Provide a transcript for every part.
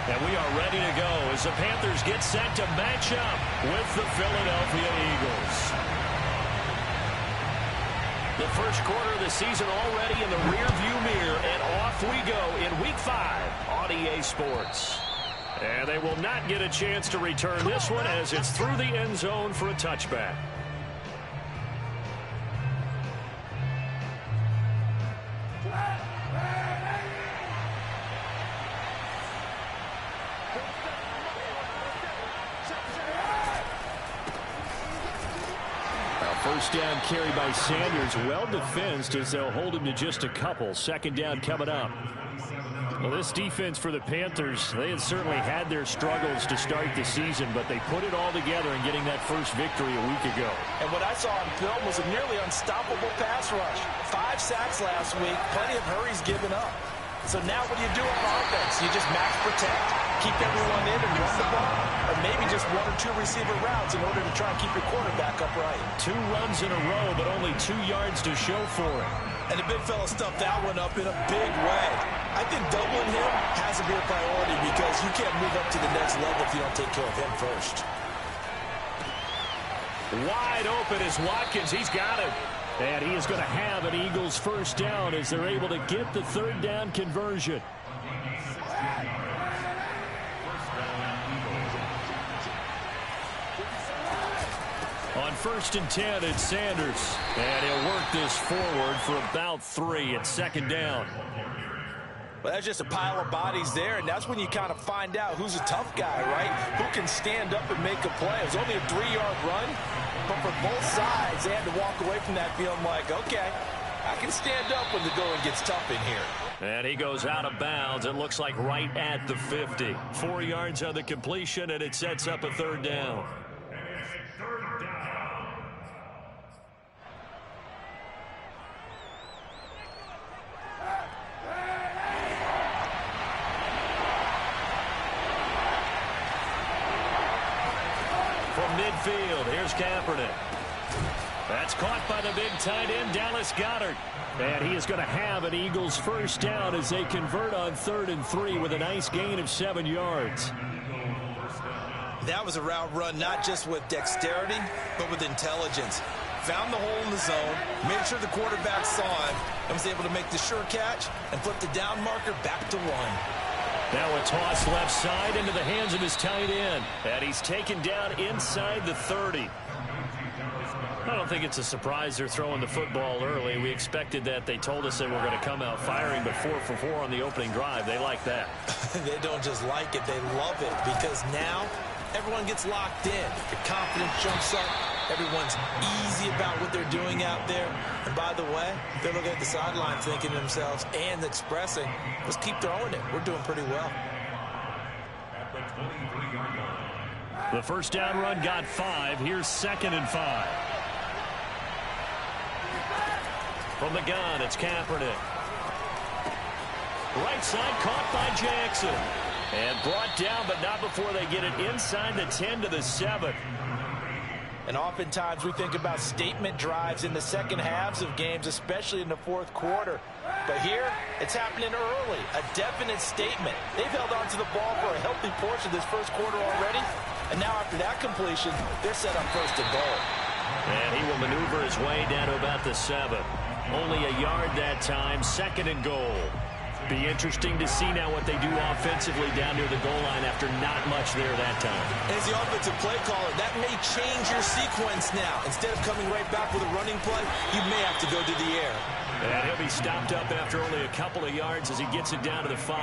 And we are ready to go as the Panthers get set to match up with the Philadelphia Eagles. The first quarter of the season already in the rearview mirror, and off we go in Week 5 on EA Sports. And they will not get a chance to return this one as it's through the end zone for a touchback. First down carry by Sanders, well defensed as they'll hold him to just a couple. Second down coming up. Well, this defense for the Panthers, they had certainly had their struggles to start the season, but they put it all together in getting that first victory a week ago. And what I saw on film was a nearly unstoppable pass rush. 5 sacks last week, plenty of hurries given up. So now what do you do on offense? You just max protect, keep everyone in and run the ball, or maybe just 1 or 2 receiver routes in order to try and keep your quarterback upright. 2 runs in a row, but only 2 yards to show for it. And the big fella stuffed that one up in a big way. I think doubling him has to be a priority because you can't move up to the next level if you don't take care of him first. Wide open is Watkins. He's got it. And he is going to have an Eagles first down as they're able to get the third down conversion. On 1st and 10, it's Sanders. And he'll work this forward for about 3 at second down. Well, that's just a pile of bodies there, and that's when you kind of find out who's a tough guy, right? Who can stand up and make a play. It was only a 3-yard run, but for both sides, they had to walk away from that feeling like, okay, I can stand up when the going gets tough in here. And he goes out of bounds. It looks like right at the 50. 4 yards on the completion, and it sets up a third down. Midfield, here's Kaepernick. That's caught by the big tight end, Dallas Goedert. And he is going to have an Eagles first down as they convert on 3rd and 3 with a nice gain of 7 yards. That was a route run not just with dexterity, but with intelligence. Found the hole in the zone, made sure the quarterback saw him, and was able to make the sure catch and flip the down marker back to 1. Now a toss left side into the hands of his tight end. And he's taken down inside the 30. I don't think it's a surprise they're throwing the football early. We expected that. They told us they were going to come out firing, but 4 for 4 on the opening drive. They like that. They don't just like it, they love it, because now everyone gets locked in. Your confidence jumps up. Everyone's easy about what they're doing out there. And by the way, they're looking at the sideline thinking to themselves and expressing, let's keep throwing it. We're doing pretty well. The first down run got 5. Here's 2nd and 5. From the gun, it's Kaepernick. Right side caught by Jackson. And brought down, but not before they get it inside the 10 to the 7. And oftentimes we think about statement drives in the second halves of games, especially in the 4th quarter. But here, it's happening early. A definite statement. They've held on to the ball for a healthy portion of this first quarter already. And now after that completion, they're set up 1st and goal. And he will maneuver his way down to about the 7. Only a yard that time, 2nd and goal. Be interesting to see now what they do offensively down near the goal line after not much there that time. As the offensive play caller, that may change your sequence now. Instead of coming right back with a running play, you may have to go to the air. And he'll be stopped up after only a couple of yards as he gets it down to the 5.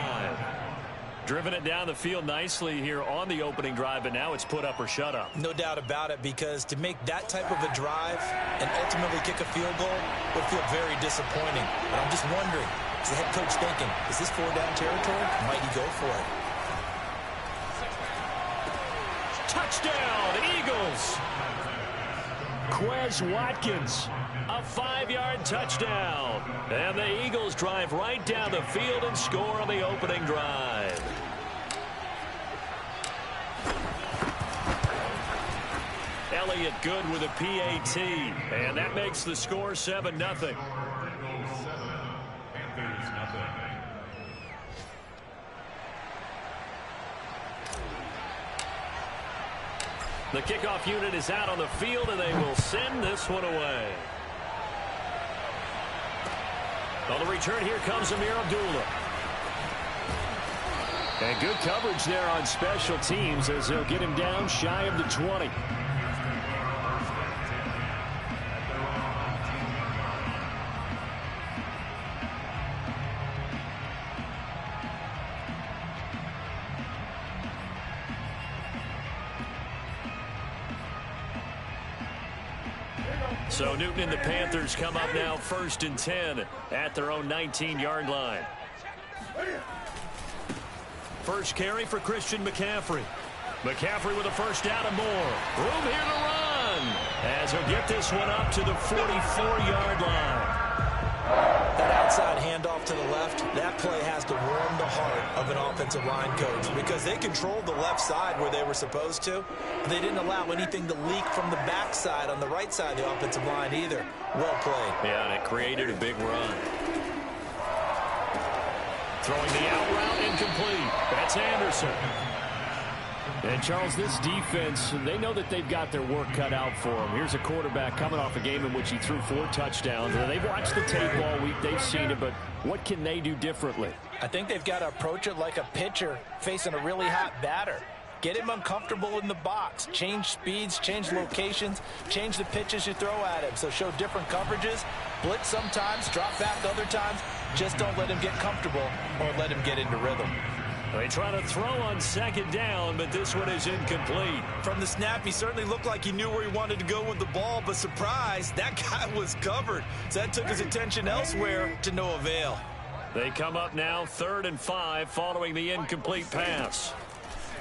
Driven it down the field nicely here on the opening drive, but now it's put up or shut up. No doubt about it, because to make that type of a drive and ultimately kick a field goal would feel very disappointing. And I'm just wondering, is the head coach thinking, is this 4-down territory? Might he go for it? Touchdown, Eagles! Quez Watkins, a 5-yard touchdown. And the Eagles drive right down the field and score on the opening drive. Elliott good with a PAT. And that makes the score 7-0. The kickoff unit is out on the field, and they will send this one away. On the return, here comes Amir Abdullah. And good coverage there on special teams as they'll get him down shy of the 20. So Newton and the Panthers come up now 1st and 10 at their own 19-yard line. First carry for Christian McCaffrey. McCaffrey with a first down and more. Room here to run as he'll get this one up to the 44-yard line. That outside handoff to the left, that play has to warm the heart of an offensive line coach because they controlled the left side where they were supposed to. They didn't allow anything to leak from the backside on the right side of the offensive line either. Well played. Yeah, and it created a big run. Throwing the out route incomplete. That's Anderson. And, Charles, this defense, they know that they've got their work cut out for them. Here's a quarterback coming off a game in which he threw 4 touchdowns. They've watched the tape all week. They've seen it, but what can they do differently? I think they've got to approach it like a pitcher facing a really hot batter. Get him uncomfortable in the box. Change speeds, change locations, change the pitches you throw at him. So show different coverages. Blitz sometimes, drop back other times. Just don't let him get comfortable or let him get into rhythm. They try to throw on 2nd down, but this one is incomplete. From the snap, he certainly looked like he knew where he wanted to go with the ball, but surprise, that guy was covered. So that took his attention elsewhere to no avail. They come up now 3rd and 5 following the incomplete pass.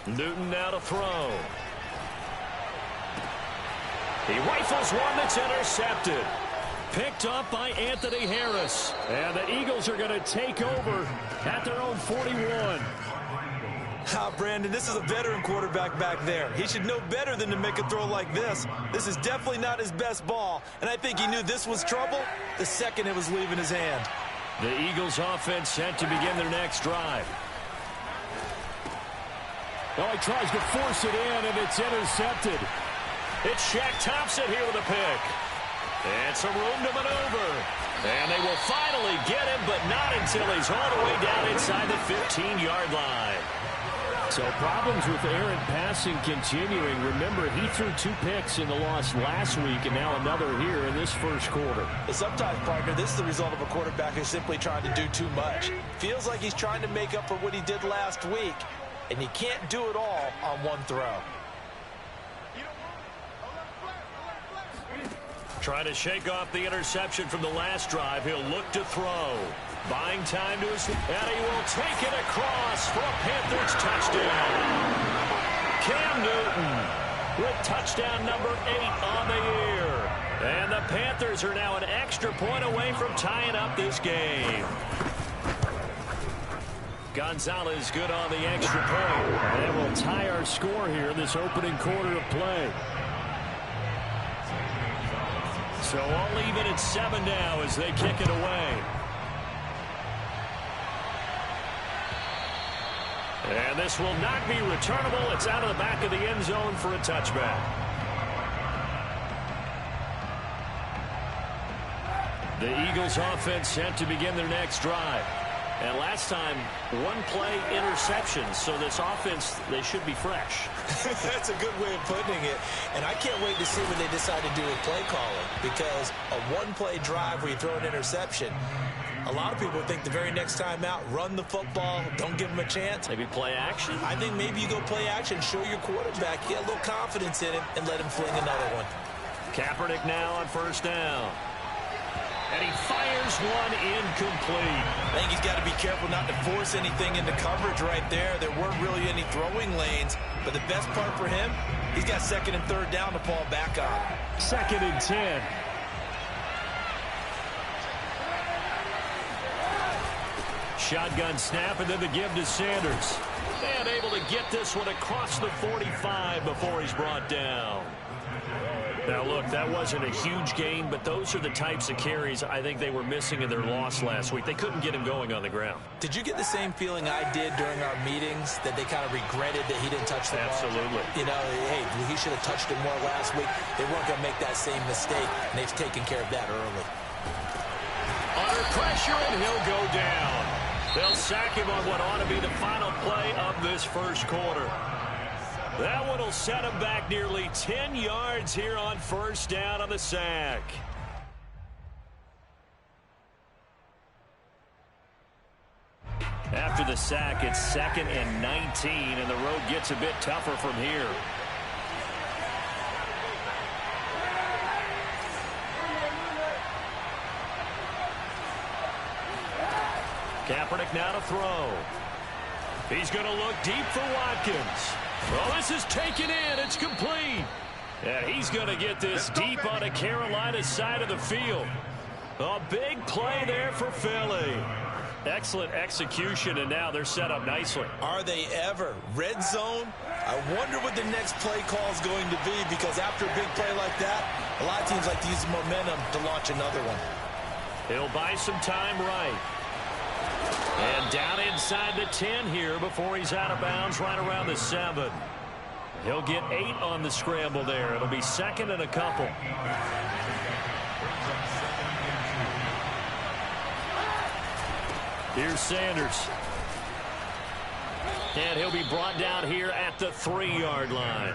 Newton now to throw. He rifles one that's intercepted. Picked up by Anthony Harris. And the Eagles are going to take over at their own 41. Brandon, this is a veteran quarterback back there. He should know better than to make a throw like this. This is definitely not his best ball, and I think he knew this was trouble the second it was leaving his hand. The Eagles offense set to begin their next drive. Oh, he tries to force it in, and it's intercepted. It's Shaq Thompson here with a pick. And some room to maneuver. And they will finally get him, but not until he's all the way down inside the 15-yard line. So problems with errant passing continuing. Remember, he threw 2 picks in the loss last week, and now another here in this first quarter. Sometimes, partner, this is the result of a quarterback who's simply trying to do too much. Feels like he's trying to make up for what he did last week, and he can't do it all on one throw. Trying to shake off the interception from the last drive. He'll look to throw. Buying time to his... And he will take it across for a Panthers touchdown. Cam Newton with touchdown number 8 on the year. And the Panthers are now an extra point away from tying up this game. Gonzalez good on the extra point. And it will tie our score here in this opening quarter of play. So all even at 7 now as they kick it away. And this will not be returnable. It's out of the back of the end zone for a touchback. The Eagles offense set to begin their next drive. And last time, 1-play interception. So this offense, they should be fresh. That's a good way of putting it. And I can't wait to see what they decide to do with play calling. Because a 1-play drive where you throw an interception, a lot of people think the very next time out, run the football, don't give them a chance. Maybe play action? I think maybe you go play action, show your quarterback, get a little confidence in him, and let him fling another one. Kaepernick now on 1st down. And he fires one incomplete. I think he's got to be careful not to force anything into coverage right there. There weren't really any throwing lanes. But the best part for him, he's got 2nd and 3rd down to fall back on. 2nd and 10. Shotgun snap, and then the give to Sanders. And able to get this one across the 45 before he's brought down. Now, look, that wasn't a huge gain, but those are the types of carries I think they were missing in their loss last week. They couldn't get him going on the ground. Did you get the same feeling I did during our meetings, that they kind of regretted that he didn't touch the ball? Absolutely. You know, hey, he should have touched it more last week. They weren't going to make that same mistake, and they've taken care of that early. Under pressure, and he'll go down. They'll sack him on what ought to be the final play of this first quarter. That one will set him back nearly 10 yards here on first down on the sack. After the sack, it's 2nd and 19, and the road gets a bit tougher from here. Kaepernick now to throw. He's going to look deep for Watkins. Well, this is taken in. It's complete. And he's going to get this deep on the Carolina side of the field. A big play there for Philly. Excellent execution, and now they're set up nicely. Are they ever? Red zone? I wonder what the next play call is going to be, because after a big play like that, a lot of teams like to use the momentum to launch another one. He'll buy some time right. And down inside the 10 here before he's out of bounds right around the 7. He'll get 8 on the scramble there. It'll be 2nd and a couple. Here's Sanders. And he'll be brought down here at the 3-yard line.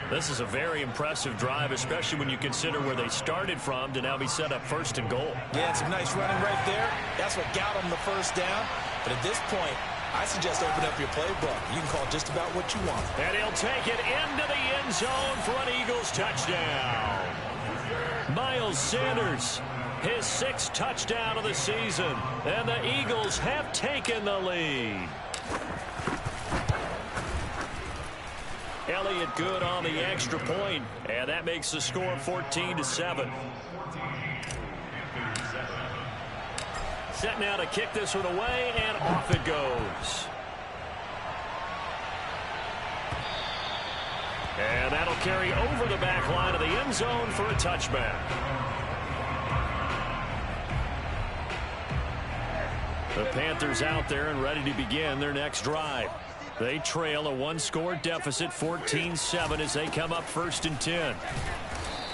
This is a very impressive drive, especially when you consider where they started from to now be set up 1st and goal. Yeah, some nice running right there. That's what got them the first down. But at this point, I suggest open up your playbook. You can call just about what you want. And he'll take it into the end zone for an Eagles touchdown. Miles Sanders, his 6th touchdown of the season. And the Eagles have taken the lead. Elliott good on the extra point, and that makes the score 14-7. Set now to kick this one away, and off it goes. And that'll carry over the back line of the end zone for a touchback. The Panthers out there and ready to begin their next drive. They trail a 1-score deficit, 14-7, as they come up 1st and 10.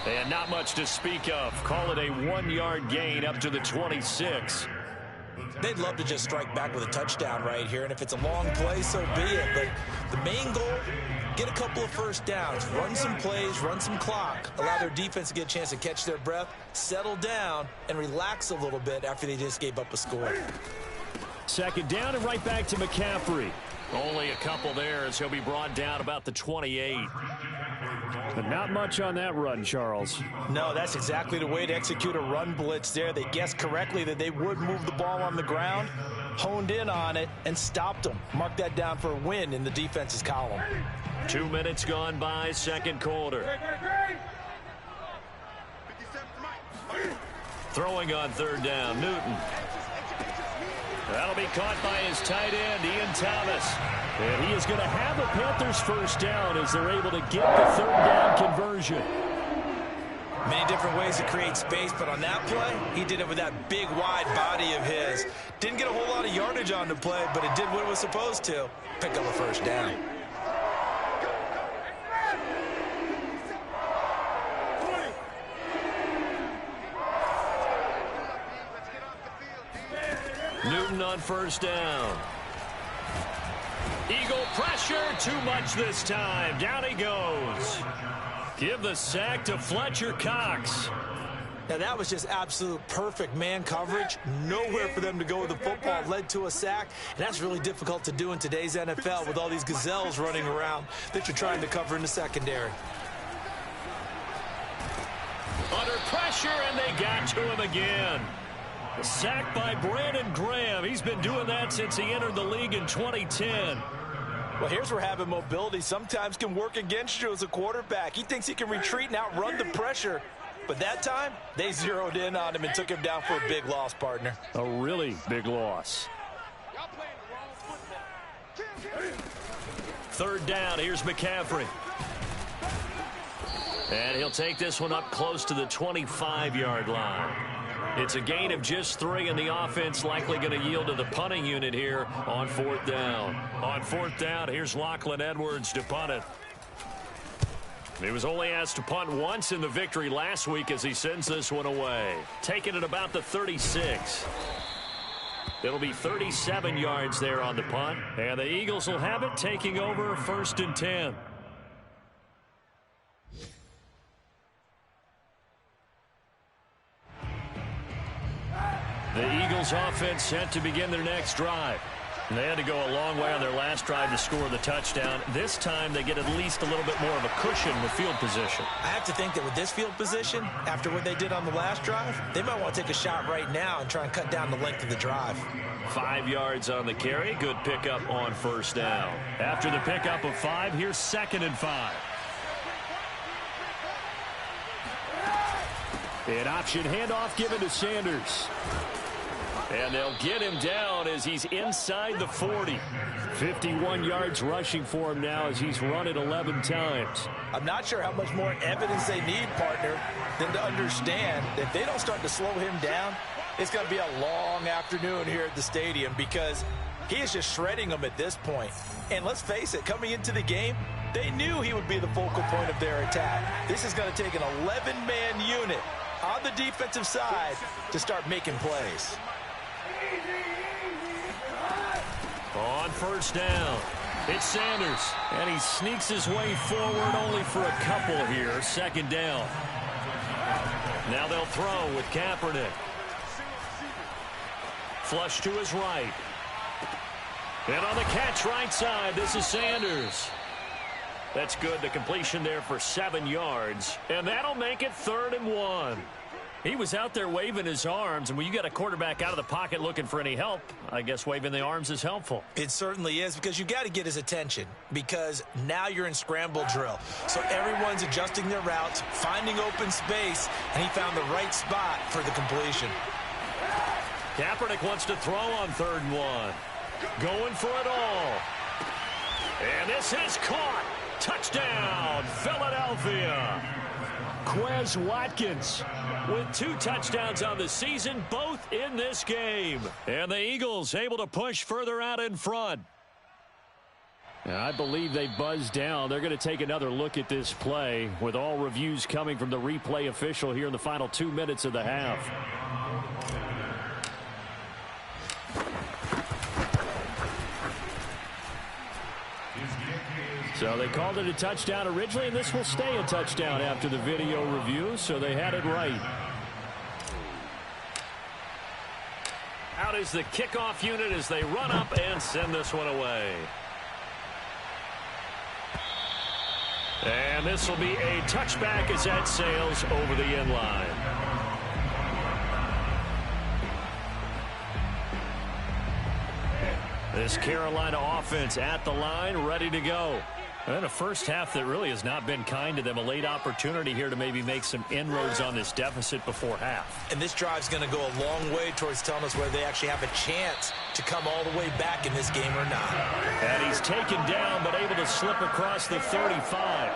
And not much to speak of. Call it a 1-yard gain up to the 26. They'd love to just strike back with a touchdown right here, and if it's a long play, so be it. But the main goal, get a couple of first downs, run some plays, run some clock, allow their defense to get a chance to catch their breath, settle down, and relax a little bit after they just gave up a score. 2nd down and right back to McCaffrey. Only a couple there as he'll be brought down about the 28. But not much on that run, Charles. No, that's exactly the way to execute a run blitz there. They guessed correctly that they would move the ball on the ground, honed in on it, and stopped them. Mark that down for a win in the defense's column. 2 minutes gone by, 2nd quarter. Throwing on 3rd down, Newton. That'll be caught by his tight end, Ian Thomas. And he is going to have the Panthers first down as they're able to get the 3rd down conversion. Many different ways to create space, but on that play, he did it with that big, wide body of his. Didn't get a whole lot of yardage on the play, but it did what it was supposed to. Pick up a first down. Newton on 1st down. Eagle pressure, too much this time. Down he goes. Give the sack to Fletcher Cox. Now that was just absolute perfect man coverage. Nowhere for them to go with the football. Led to a sack, and that's really difficult to do in today's NFL with all these gazelles running around that you're trying to cover in the secondary. Under pressure, and they got to him again. A sack by Brandon Graham. He's been doing that since he entered the league in 2010. Well, here's where having mobility sometimes can work against you as a quarterback. He thinks he can retreat and outrun the pressure. But that time, they zeroed in on him and took him down for a big loss, partner. A really big loss. 3rd down, here's McCaffrey. And he'll take this one up close to the 25-yard line. It's a gain of just 3, and the offense likely going to yield to the punting unit here on 4th down. On 4th down, here's Lachlan Edwards to punt it. He was only asked to punt once in the victory last week as he sends this one away. Taking it about the 36. It'll be 37 yards there on the punt. And the Eagles will have it, taking over 1st and 10. The Eagles offense set to begin their next drive. And they had to go a long way on their last drive to score the touchdown. This time they get at least a little bit more of a cushion with field position. I have to think that with this field position, after what they did on the last drive, they might want to take a shot right now and try and cut down the length of the drive. 5 yards on the carry. Good pickup on 1st down. After the pickup of 5, here's 2nd and 5. An option handoff given to Sanders. And they'll get him down as he's inside the 40. 51 yards rushing for him now as he's run it 11 times. I'm not sure how much more evidence they need, partner, than to understand that if they don't start to slow him down, it's going to be a long afternoon here at the stadium because he is just shredding them at this point. And let's face it, coming into the game, they knew he would be the focal point of their attack. This is going to take an 11-man unit on the defensive side to start making plays. On 1st down, it's Sanders, and he sneaks his way forward only for a couple here. 2nd down. Now they'll throw with Kaepernick. Flush to his right. And on the catch right side, this is Sanders. That's good. The completion there for 7 yards, and that'll make it 3rd and 1. He was out there waving his arms, and when you got a quarterback out of the pocket looking for any help, I guess waving the arms is helpful. It certainly is because you got to get his attention because now you're in scramble drill. So everyone's adjusting their routes, finding open space, and he found the right spot for the completion. Kaepernick wants to throw on 3rd and 1. Going for it all. And this is caught. Touchdown, Philadelphia. Quez Watkins with 2 touchdowns on the season, both in this game. And the Eagles able to push further out in front. I believe they buzzed down. They're going to take another look at this play with all reviews coming from the replay official here in the final 2 minutes of the half. So they called it a touchdown originally, and this will stay a touchdown after the video review, so they had it right. Out is the kickoff unit as they run up and send this one away. And this will be a touchback as that sails over the end line. This Carolina offense at the line, ready to go. And a first half that really has not been kind to them. A late opportunity here to maybe make some inroads on this deficit before half. And this drive's going to go a long way towards telling us whether they actually have a chance to come all the way back in this game or not. And he's taken down but able to slip across the 35.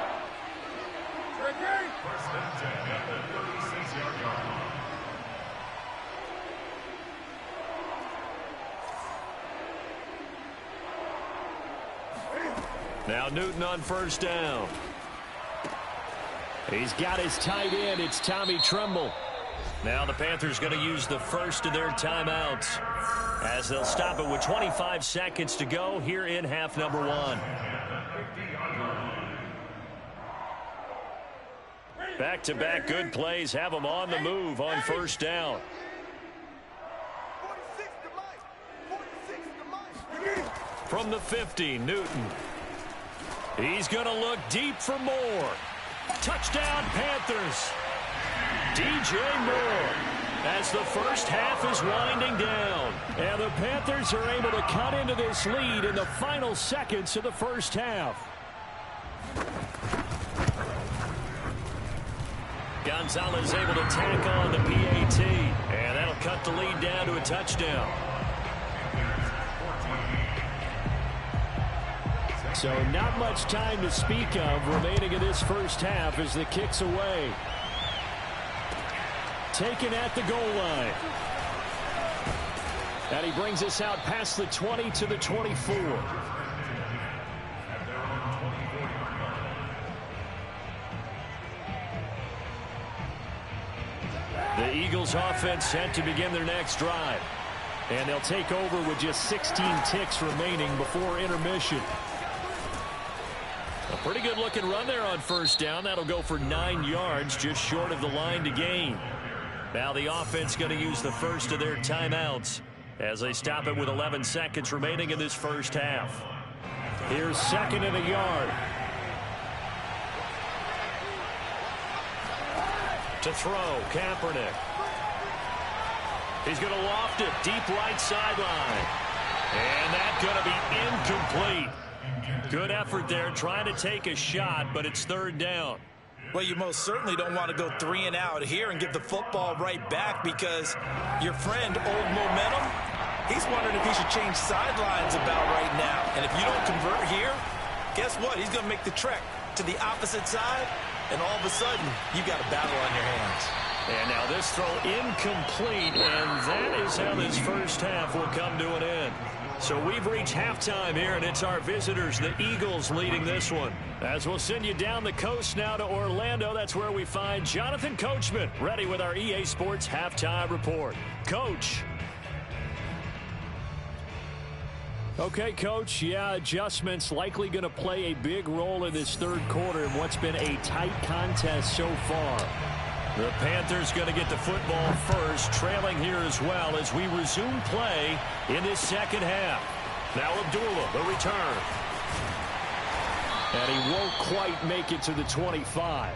Now Newton on 1st down. He's got his tight end. It's Tommy Tremble. Now the Panthers going to use the first of their timeouts as they'll stop it with 25 seconds to go here in half number 1. Back-to-back good plays have them on the move on 1st down. From the 50, Newton. He's going to look deep for more. Touchdown, Panthers. DJ Moore as the first half is winding down. And the Panthers are able to cut into this lead in the final seconds of the first half. Gonzalez able to tack on the PAT. And that'll cut the lead down to a touchdown. So not much time to speak of remaining in this first half as the kick's away. Taken at the goal line. And he brings us out past the 20 to the 24. The Eagles offense set to begin their next drive. And they'll take over with just 16 ticks remaining before intermission. A pretty good looking run there on first down. That'll go for 9 yards, just short of the line to gain. Now the offense going to use the first of their timeouts as they stop it with 11 seconds remaining in this first half. Here's 2nd and a yard. To throw, Kaepernick. He's going to loft it deep right sideline. And that's going to be incomplete. Good effort there trying to take a shot, but it's 3rd down. Well, you most certainly don't want to go 3 and out here and give the football right back because your friend, Old Momentum, he's wondering if he should change sidelines about right now. And if you don't convert here, guess what? He's going to make the trek to the opposite side, and all of a sudden, you've got a battle on your hands. And now this throw incomplete, and that is how this first half will come to an end. So we've reached halftime here, and it's our visitors, the Eagles, leading this one. As we'll send you down the coast now to Orlando, that's where we find Jonathan Coachman, ready with our EA Sports Halftime Report. Coach. Okay, Coach, yeah, adjustments likely going to play a big role in this 3rd quarter in what's been a tight contest so far. The Panthers going to get the football first, trailing here as well as we resume play in this 2nd half. Now Abdullah, the return. And he won't quite make it to the 25.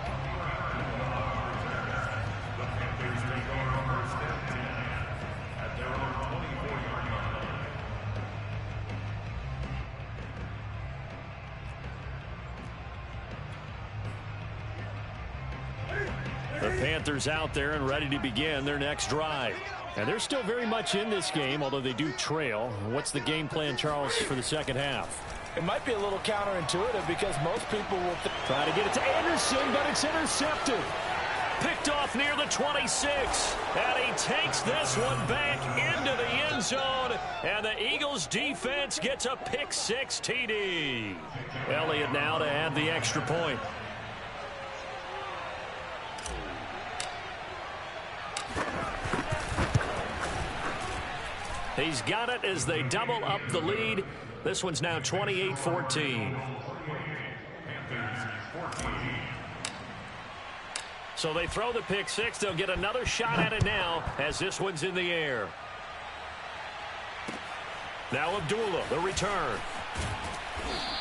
The Panthers out there and ready to begin their next drive. And they're still very much in this game, although they do trail. What's the game plan, Charles, for the 2nd half? It might be a little counterintuitive because most people will try to get it to Anderson, but it's intercepted. Picked off near the 26. And he takes this one back into the end zone. And the Eagles defense gets a pick-6 TD. Elliott now to add the extra point. He's got it as they double up the lead. This one's now 28-14. So they throw the pick-6. They'll get another shot at it now as this one's in the air. Now Abdullah, the return.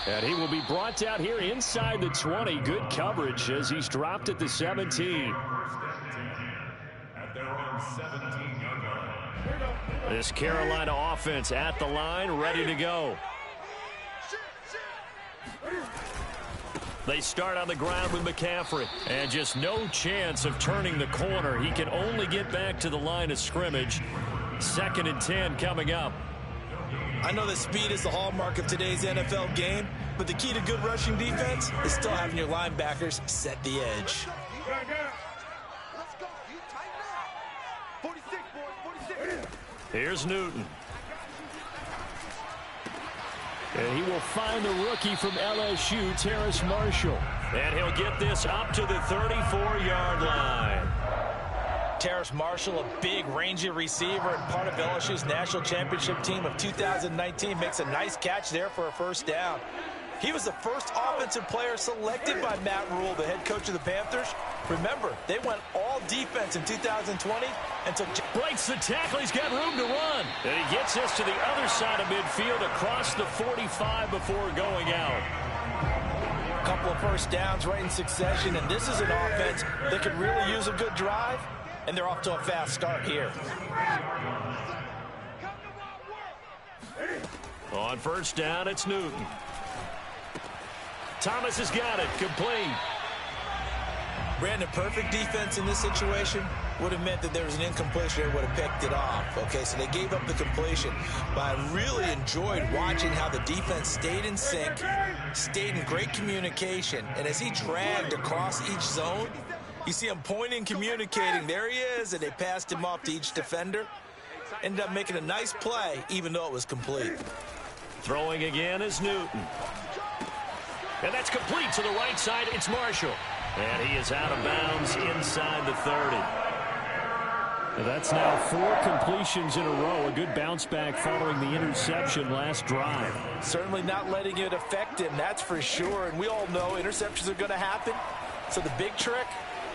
And he will be brought down here inside the 20. Good coverage as he's dropped at the 17. This Carolina offense at the line, ready to go. They start on the ground with McCaffrey. And just no chance of turning the corner. He can only get back to the line of scrimmage. 2nd and 10 coming up. I know that speed is the hallmark of today's NFL game, but the key to good rushing defense is still having your linebackers set the edge. Here's Newton. And he will find the rookie from LSU, Terrace Marshall. And he'll get this up to the 34-yard line. Terrace Marshall, a big, rangy receiver and part of LSU's national championship team of 2019, makes a nice catch there for a 1st down. He was the first offensive player selected by Matt Rule, the head coach of the Panthers. Remember, they went all defense in 2020 and took... Breaks the tackle. He's got room to run. And he gets us to the other side of midfield across the 45 before going out. A couple of 1st downs right in succession, and this is an offense that could really use a good drive, and they're off to a fast start here. On 1st down, it's Newton. Thomas has got it, complete. Brandon, perfect defense in this situation. would have meant that there was an incompletion. They would have picked it off. Okay, so they gave up the completion. But I really enjoyed watching how the defense stayed in sync, stayed in great communication. And as he dragged across each zone, you see him pointing, communicating. There he is, and they passed him off to each defender. Ended up making a nice play, even though it was complete. Throwing again is Newton. And that's complete to the right side. It's Marshall. And he is out of bounds inside the 30. That's now 4 completions in a row. A good bounce back following the interception last drive. Certainly not letting it affect him, that's for sure. And we all know interceptions are going to happen. So the big trick,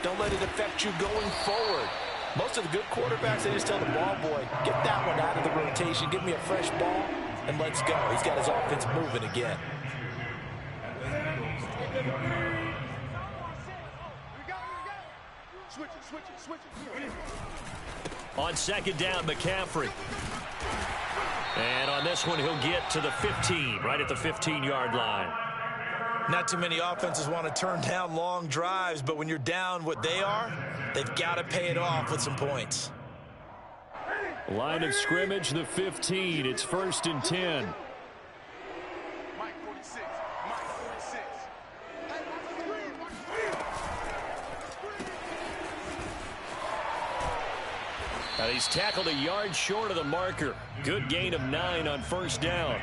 don't let it affect you going forward. Most of the good quarterbacks, they just tell the ball boy, get that one out of the rotation, give me a fresh ball, and let's go. He's got his offense moving again. On second down, McCaffrey. And on this one, he'll get to the 15, right at the 15-yard line. Not too many offenses want to turn down long drives, but when you're down what they are, they've got to pay it off with some points. Line of scrimmage, the 15. It's 1st and 10. And he's tackled a yard short of the marker. Good gain of 9 on 1st down.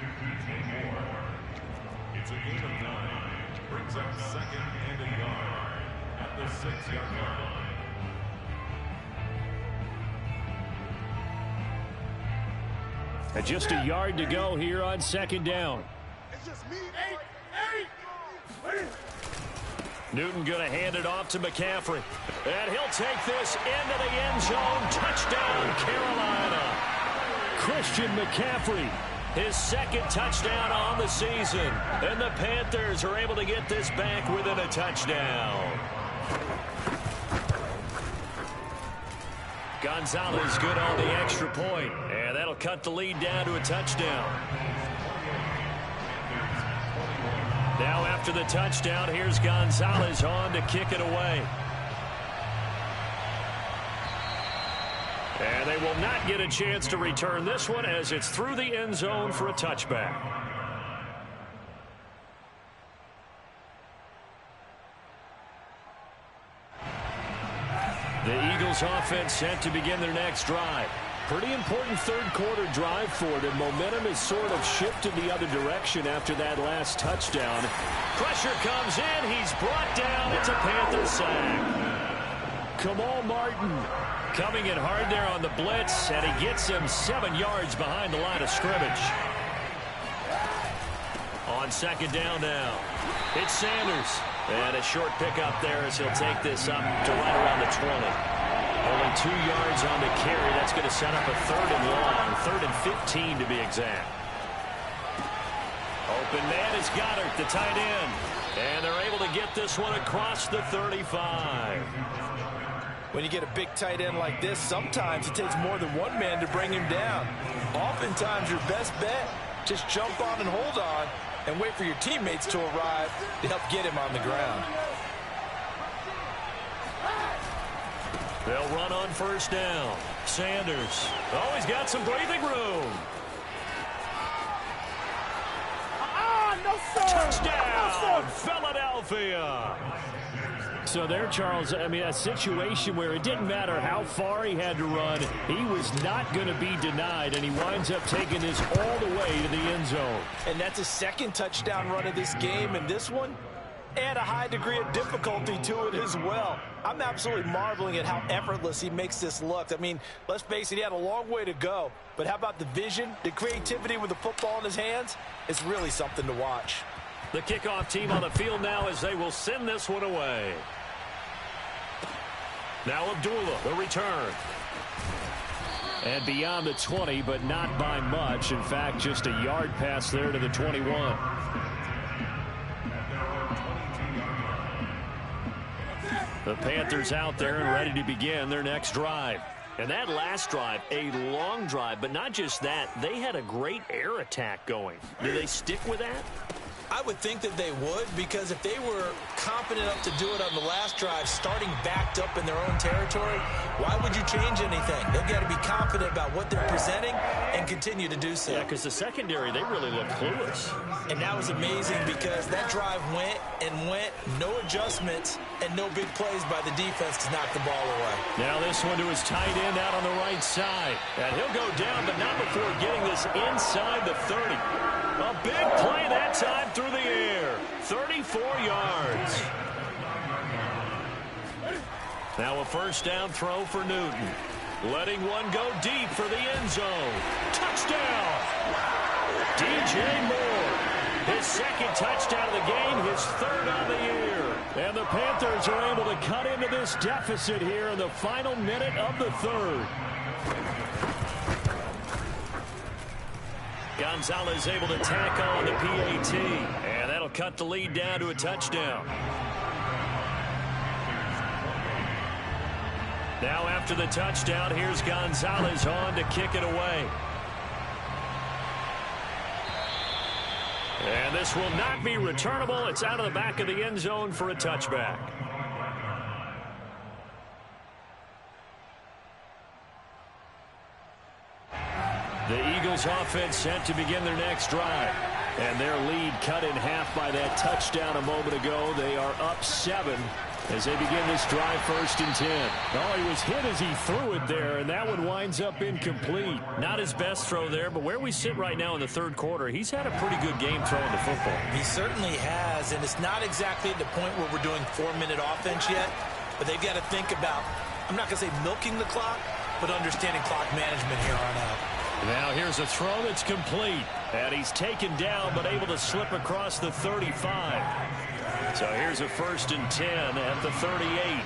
It's a gain of 9. Brings up 2nd and a yard at the 6-yard line. And just a yard to go here on 2nd down. It's just me. Newton going to hand it off to McCaffrey. And he'll take this into the end zone. Touchdown, Carolina. Christian McCaffrey. His 2nd touchdown on the season. And the Panthers are able to get this back within a touchdown. Gonzalez good on the extra point. And that'll cut the lead down to a touchdown. Now after the touchdown, here's Gonzalez on to kick it away. And they will not get a chance to return this one as it's through the end zone for a touchback. The Eagles offense set to begin their next drive. Pretty important 3rd quarter drive for them. Momentum has sort of shifted the other direction after that last touchdown. Pressure comes in. He's brought down. It's a Panther sack. Kamal Martin coming in hard there on the blitz, and he gets him 7 yards behind the line of scrimmage. On 2nd down now, it's Sanders. And a short pickup there as he'll take this up to right around the 20. Only 2 yards on the carry. That's going to set up a 3rd and long. 3rd and 15 to be exact. Open man is Goddard, the tight end. And they're able to get this one across the 35. When you get a big tight end like this, sometimes it takes more than one man to bring him down. Oftentimes your best bet, just jump on and hold on and wait for your teammates to arrive to help get him on the ground. They'll run on 1st down. Sanders. Oh, he's got some breathing room. No, sir. Touchdown, no, Philadelphia. So there, Charles, I mean, a situation where it didn't matter how far he had to run. He was not going to be denied, and he winds up taking this all the way to the end zone. And that's a 2nd touchdown run of this game, and this one, add a high degree of difficulty to it as well. I'm absolutely marveling at how effortless he makes this look. I mean, let's face it, he had a long way to go. But how about the vision, the creativity with the football in his hands? It's really something to watch. The kickoff team on the field now as they will send this one away. Now Abdullah, the return. And beyond the 20, but not by much. In fact, just a yard pass there to the 21. The Panthers out there and ready to begin their next drive. And that last drive, a long drive, but not just that. They had a great air attack going. Do they stick with that? I would think that they would, because if they were confident enough to do it on the last drive, starting backed up in their own territory, why would you change anything? They've got to be confident about what they're presenting and continue to do so. Yeah, because the secondary, they really looked clueless. And that was amazing because that drive went and went, no adjustments, and no big plays by the defense to knock the ball away. Now this one to his tight end out on the right side. And he'll go down, but not before getting this inside the 30. A big play that time through the air. 34 yards. Now a first down throw for Newton. Letting one go deep for the end zone. Touchdown! DJ Moore. His second touchdown of the game, his third on the year. And the Panthers are able to cut into this deficit here in the final minute of the third. Gonzalez able to tackle on the PAT. And that'll cut the lead down to a touchdown. Now after the touchdown, here's Gonzalez on to kick it away. And this will not be returnable. It's out of the back of the end zone for a touchback. The Eagles offense set to begin their next drive. And their lead cut in half by that touchdown a moment ago. They are up 7 as they begin this drive, 1st and 10. Oh, he was hit as he threw it there, and that one winds up incomplete. Not his best throw there, but where we sit right now in the third quarter, he's had a pretty good game throwing the football. He certainly has, and it's not exactly at the point where we're doing 4-minute offense yet, but they've got to think about, I'm not going to say milking the clock, but understanding clock management here on out. Now here's a throw that's complete. And he's taken down but able to slip across the 35. So here's a 1st and 10 at the 38.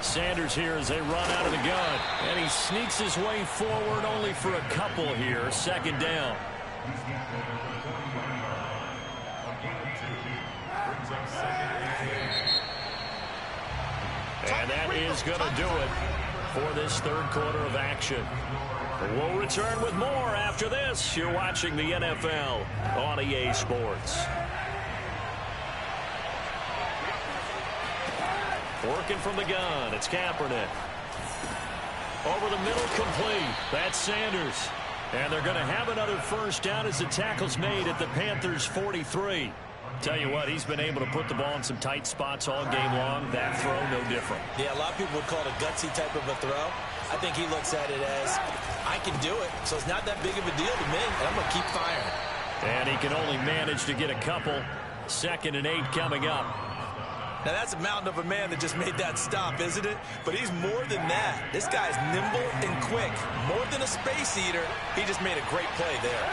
Sanders here as they run out of the gun. And he sneaks his way forward only for a couple here. 2nd down. And that is going to do it for this third quarter of action. We'll return with more after this. You're watching the NFL on EA Sports. Working from the gun, it's Kaepernick. Over the middle, complete. That's Sanders. And they're going to have another first down as the tackle's made at the Panthers' 43. Tell you what, he's been able to put the ball in some tight spots all game long. That throw, no different. Yeah, a lot of people would call it a gutsy type of a throw. I think he looks at it as, I can do it, so it's not that big of a deal to me, and I'm going to keep firing. And he can only manage to get a couple. 2nd and 8 coming up. Now, that's a mountain of a man that just made that stop, isn't it? But he's more than that. This guy's nimble and quick. More than a space eater, he just made a great play there.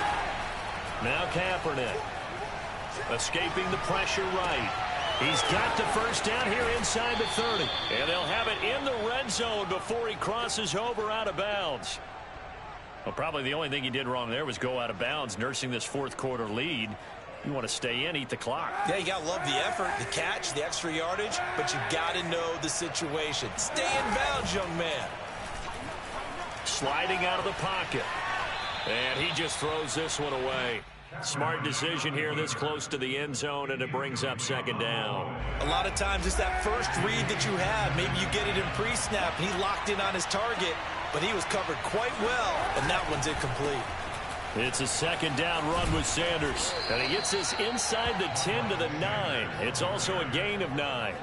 Now Kaepernick. Escaping the pressure right. He's got the first down here inside the 30. And they'll have it in the red zone before he crosses over out of bounds. Well, probably the only thing he did wrong there was go out of bounds, nursing this 4th quarter lead. You want to stay in, eat the clock. Yeah, you got to love the effort, the catch, the extra yardage, but you got to know the situation. Stay in bounds, young man. Sliding out of the pocket. And he just throws this one away. Smart decision here this close to the end zone, and it brings up 2nd down. A lot of times it's that first read that you have. Maybe you get it in pre-snap, and he locked in on his target, but he was covered quite well, and that one's incomplete. It's a 2nd down run with Sanders, and he gets this inside the 10 to the 9. It's also a gain of 9.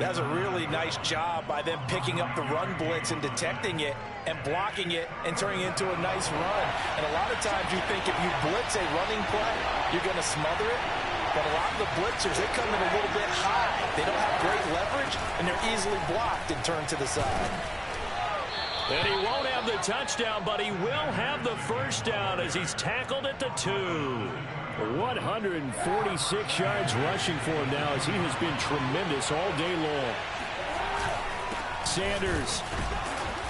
That's a really nice job by them picking up the run blitz and detecting it and blocking it and turning it into a nice run. And a lot of times you think if you blitz a running play, you're going to smother it. But a lot of the blitzers, they come in a little bit high. They don't have great leverage, and they're easily blocked and turned to the side. And he won't have the touchdown, but he will have the first down as he's tackled at the 2. 146 yards rushing for him now as he has been tremendous all day long. Sanders.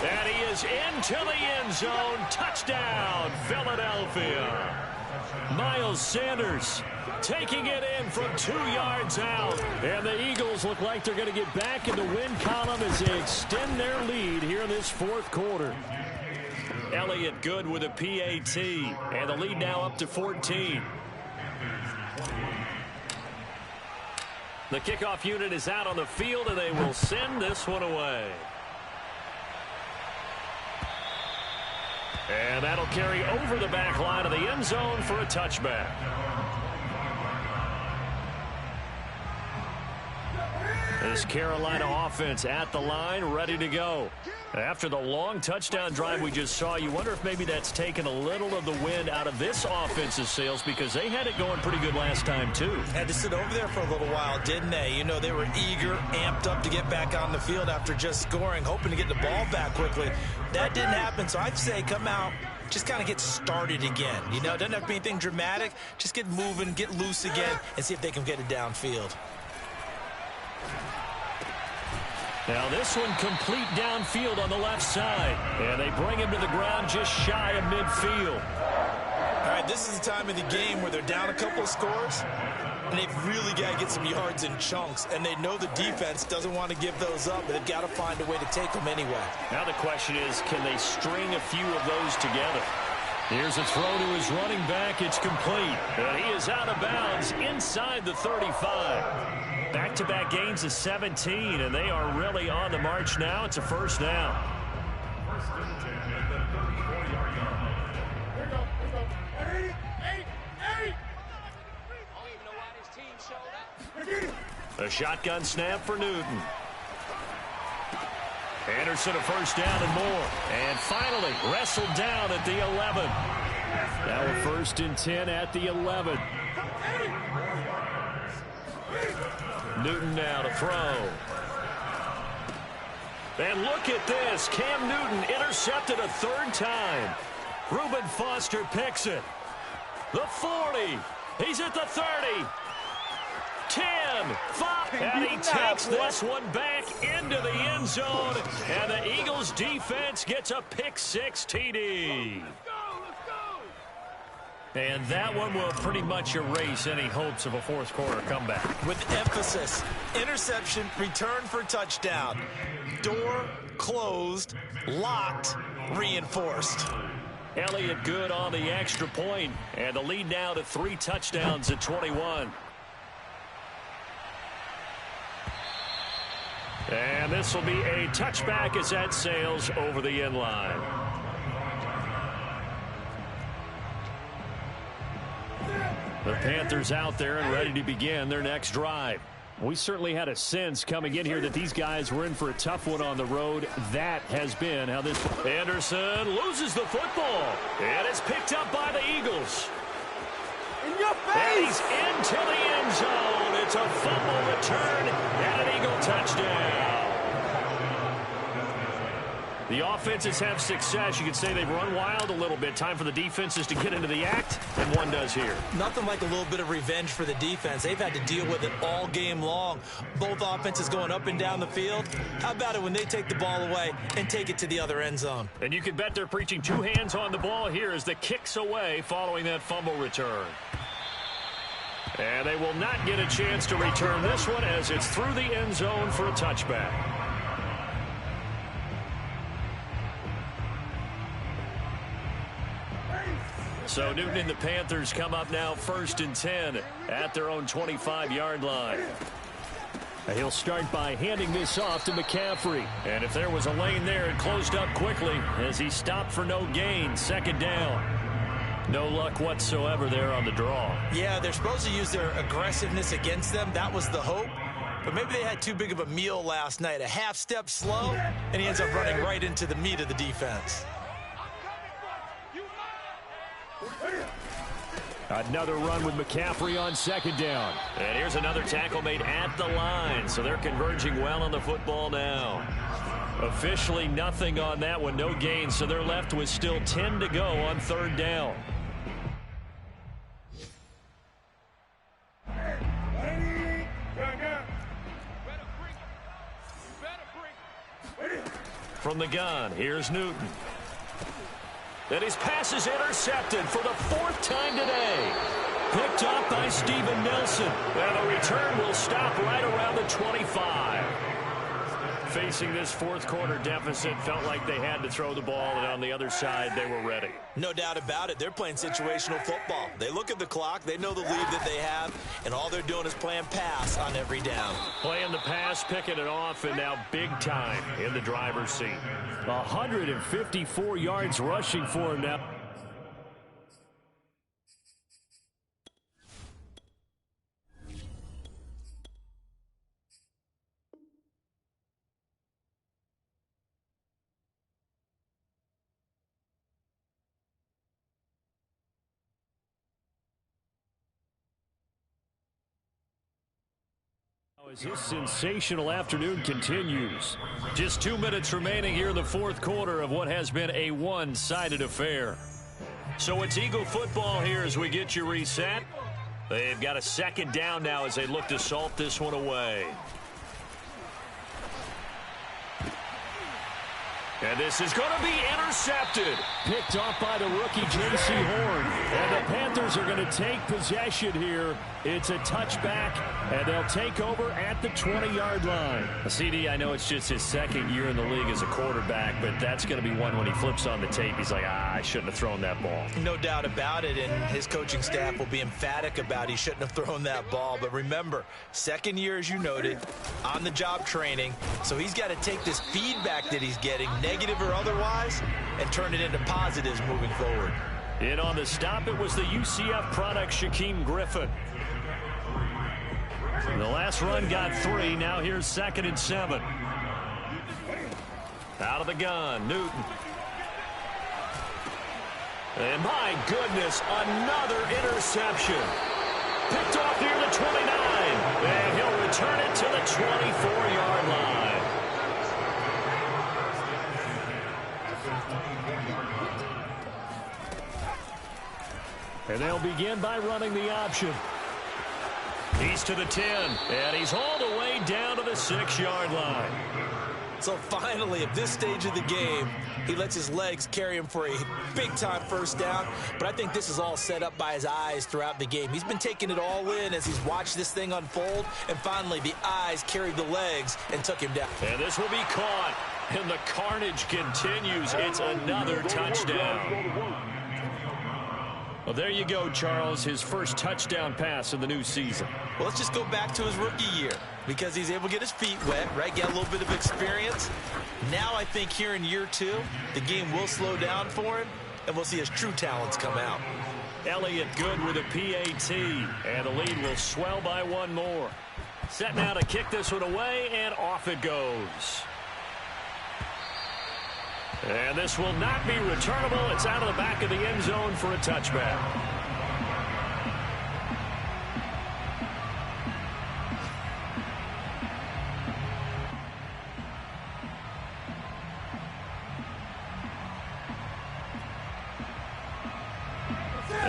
And he is into the end zone. Touchdown, Philadelphia. Miles Sanders taking it in from 2 yards out. And the Eagles look like they're going to get back in the win column as they extend their lead here in this 4th quarter. Elliott good with a PAT. And the lead now up to 14. The kickoff unit is out on the field, and they will send this one away. And that'll carry over the back line of the end zone for a touchback. This Carolina offense at the line, ready to go. After the long touchdown drive we just saw, you wonder if maybe that's taken a little of the wind out of this offense's sails, because they had it going pretty good last time, too. Had to sit over there for a little while, didn't they? You know, they were eager, amped up to get back on the field after just scoring, hoping to get the ball back quickly. That didn't happen, so I'd say come out, just kind of get started again. You know, it doesn't have to be anything dramatic. Just get moving, get loose again, and see if they can get it downfield. Now this one complete downfield on the left side. And they bring him to the ground just shy of midfield. All right, this is the time of the game where they're down a couple of scores, and they've really got to get some yards in chunks. And they know the defense doesn't want to give those up, but they've got to find a way to take them anyway. Now the question is, can they string a few of those together? Here's a throw to his running back. It's complete. And he is out of bounds inside the 35. Back-to-back gains of 17, and they are really on the march now. It's a first down. A shotgun snap for Newton. Anderson a first down and more. And finally wrestled down at the 11. Now a 1st and 10 at the 11. Newton now to throw. And look at this. Cam Newton intercepted a 3rd time. Reuben Foster picks it. The 40. He's at the 30. 10, 5, and he takes this one back into the end zone, and the Eagles defense gets a pick-6 TD. And that one will pretty much erase any hopes of a 4th quarter comeback. With emphasis, interception, return for touchdown. Door closed, locked, reinforced. Elliott good on the extra point, and the lead now to 3 touchdowns at 21. And this will be a touchback as that sails over the end line. The Panthers out there and ready to begin their next drive. We certainly had a sense coming in here that these guys were in for a tough one on the road. That has been how this... Anderson loses the football. And it's picked up by the Eagles. In your face! And he's into the end zone. It's a fumble return and an Eagle touchdown. The offenses have success. You could say they've run wild a little bit. Time for the defenses to get into the act, and one does here. Nothing like a little bit of revenge for the defense. They've had to deal with it all game long. Both offenses going up and down the field. How about it when they take the ball away and take it to the other end zone? And you can bet they're preaching 2 hands on the ball here as the kick's away following that fumble return. And they will not get a chance to return this one as it's through the end zone for a touchback. So Newton and the Panthers come up now 1st and 10 at their own 25-yard line. He'll start by handing this off to McCaffrey. And if there was a lane there, it closed up quickly as he stopped for no gain. 2nd down. No luck whatsoever there on the draw. Yeah, they're supposed to use their aggressiveness against them. That was the hope. But maybe they had too big of a meal last night. A half step slow, and he ends up running right into the meat of the defense. Another run with McCaffrey on 2nd down. And here's another tackle made at the line. So they're converging well on the football now. Officially nothing on that one. No gain. So they're left with still 10 to go on 3rd down. From the gun, here's Newton. And his pass is intercepted for the 4th time today. Picked up by Steven Nelson. And the return will stop right around the 25. facing this fourth quarter deficit, felt like they had to throw the ball, and on the other side, they were ready. No doubt about it. They're playing situational football. They look at the clock. They know the lead that they have, and all they're doing is playing pass on every down. Playing the pass, picking it off, and now big time in the driver's seat. 154 yards rushing for him now. As his sensational afternoon continues. Just 2 minutes remaining here in the fourth quarter of what has been a one-sided affair. So it's Eagle football here as we get you reset. They've got a second down now as they look to salt this one away. And this is going to be intercepted. Picked off by the rookie J.C. Horn. And the Panthers are going to take possession here. It's a touchback, and they'll take over at the 20-yard line. CD, I know it's just his second year in the league as a quarterback, but that's going to be one when he flips on the tape. He's like, I shouldn't have thrown that ball. No doubt about it, and his coaching staff will be emphatic about he shouldn't have thrown that ball. But remember, second year, as you noted, on-the-job training, so he's got to take this feedback that he's getting, negative or otherwise, and turn it into positives moving forward. In on the stop, it was the UCF product, Shaquem Griffin. The last run got 3. Now here's 2nd and 7. Out of the gun, Newton. And my goodness, another interception. Picked off near the 29. And he'll return it to the 24-yard line. And they'll begin by running the option. He's to the 10, and he's all the way down to the 6-yard line. So finally, at this stage of the game, he lets his legs carry him for a big-time first down. But I think this is all set up by his eyes throughout the game. He's been taking it all in as he's watched this thing unfold. And finally, the eyes carried the legs and took him down. And this will be caught, and the carnage continues. It's another touchdown. Well, there you go, Charles, his first touchdown pass of the new season. Well, let's just go back to his rookie year because he's able to get his feet wet, right, get a little bit of experience. Now I think here in year 2, the game will slow down for him, and we'll see his true talents come out. Elliott good with a PAT, and the lead will swell by 1 more. Set now to kick this one away, and off it goes. And this will not be returnable. It's out of the back of the end zone for a touchback.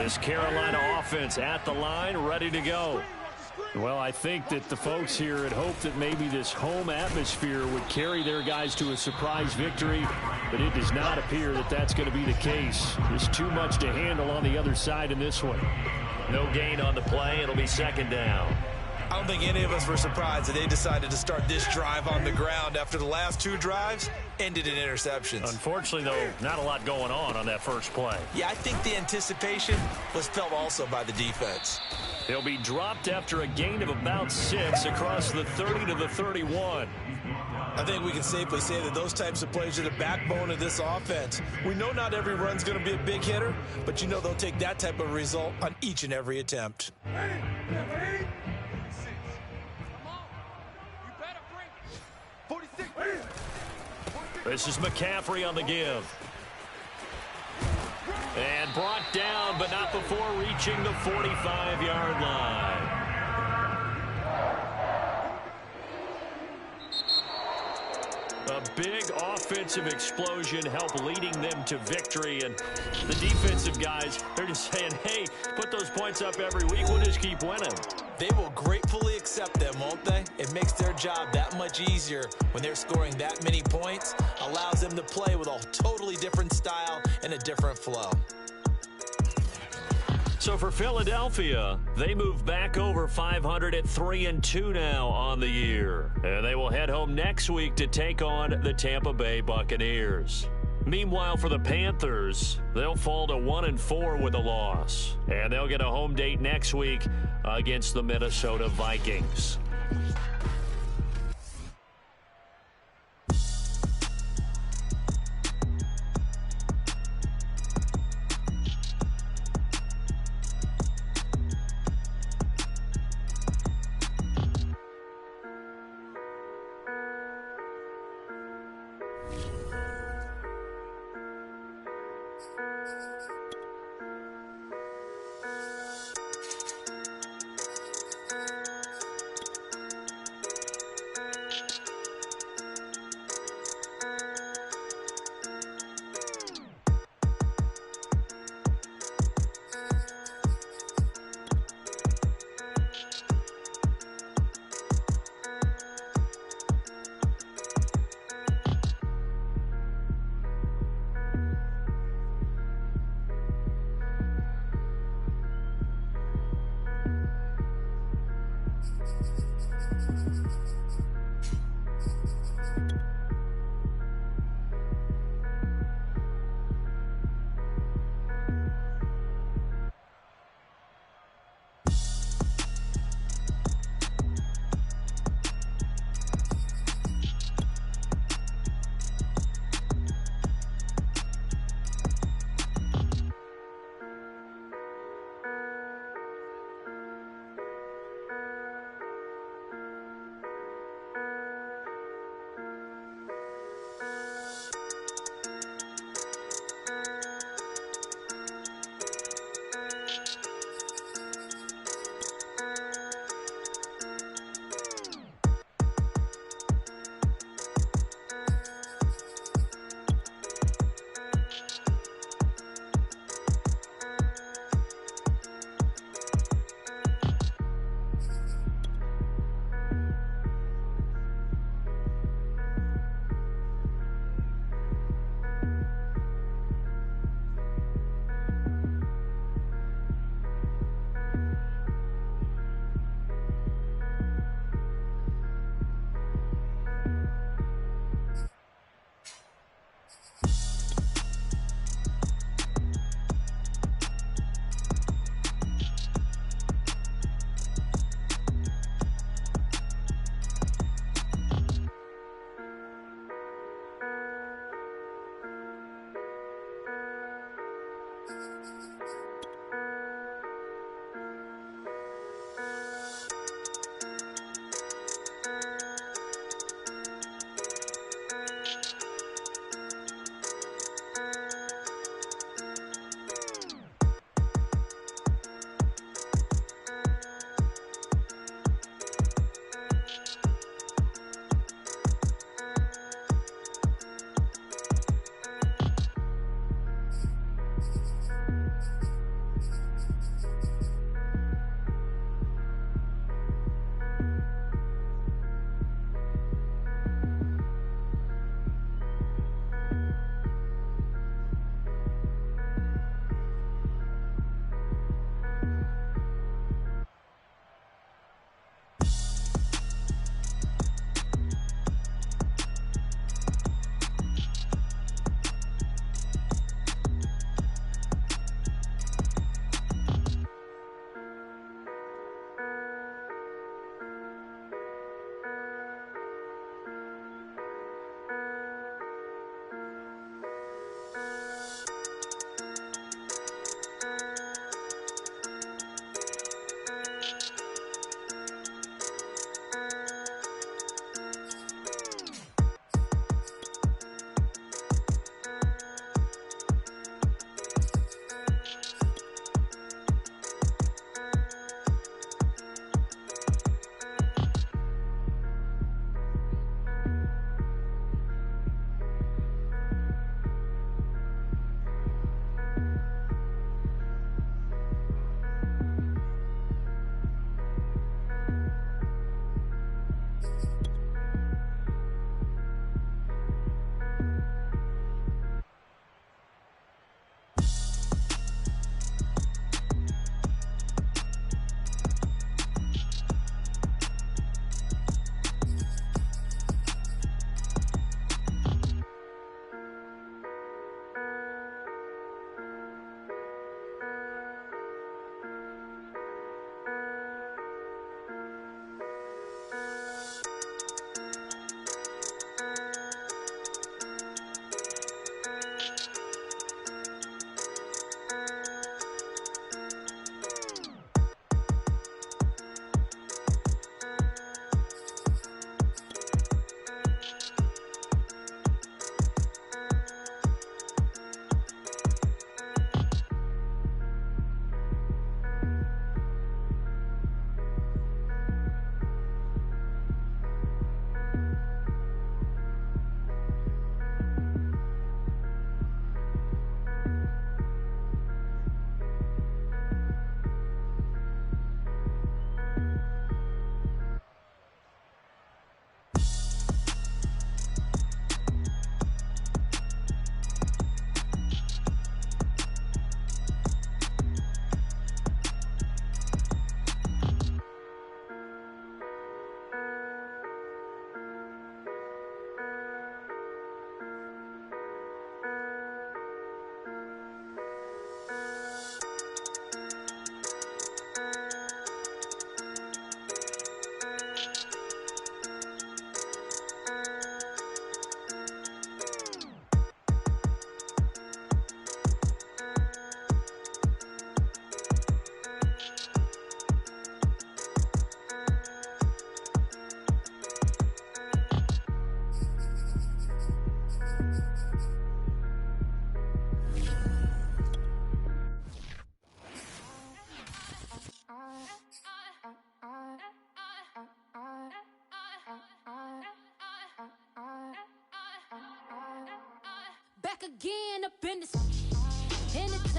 This Carolina offense at the line, ready to go. Well, I think that the folks here had hoped that maybe this home atmosphere would carry their guys to a surprise victory, but it does not appear that that's going to be the case. There's too much to handle on the other side in this one. No gain on the play. It'll be 2nd down. I don't think any of us were surprised that they decided to start this drive on the ground after the last 2 drives ended in interceptions. Unfortunately, though, not a lot going on that first play. Yeah, I think the anticipation was felt also by the defense. He'll be dropped after a gain of about 6 across the 30 to the 31. I think we can safely say that those types of plays are the backbone of this offense. We know not every run's going to be a big hitter, but you know they'll take that type of result on each and every attempt. This is McCaffrey on the give. And brought down, but not before reaching the 45-yard line. A big offensive explosion helped leading them to victory. And the defensive guys, they're just saying, hey, put those points up every week. We'll just keep winning. They will gratefully accept them, won't they? It makes their job that much easier when they're scoring that many points. Allows them to play with a totally different style and a different flow. So for Philadelphia, they move back over 500 at 3-2 now on the year. And they will head home next week to take on the Tampa Bay Buccaneers. Meanwhile, for the Panthers, they'll fall to 1-4 with a loss. And they'll get a home date next week against the Minnesota Vikings. again up in this.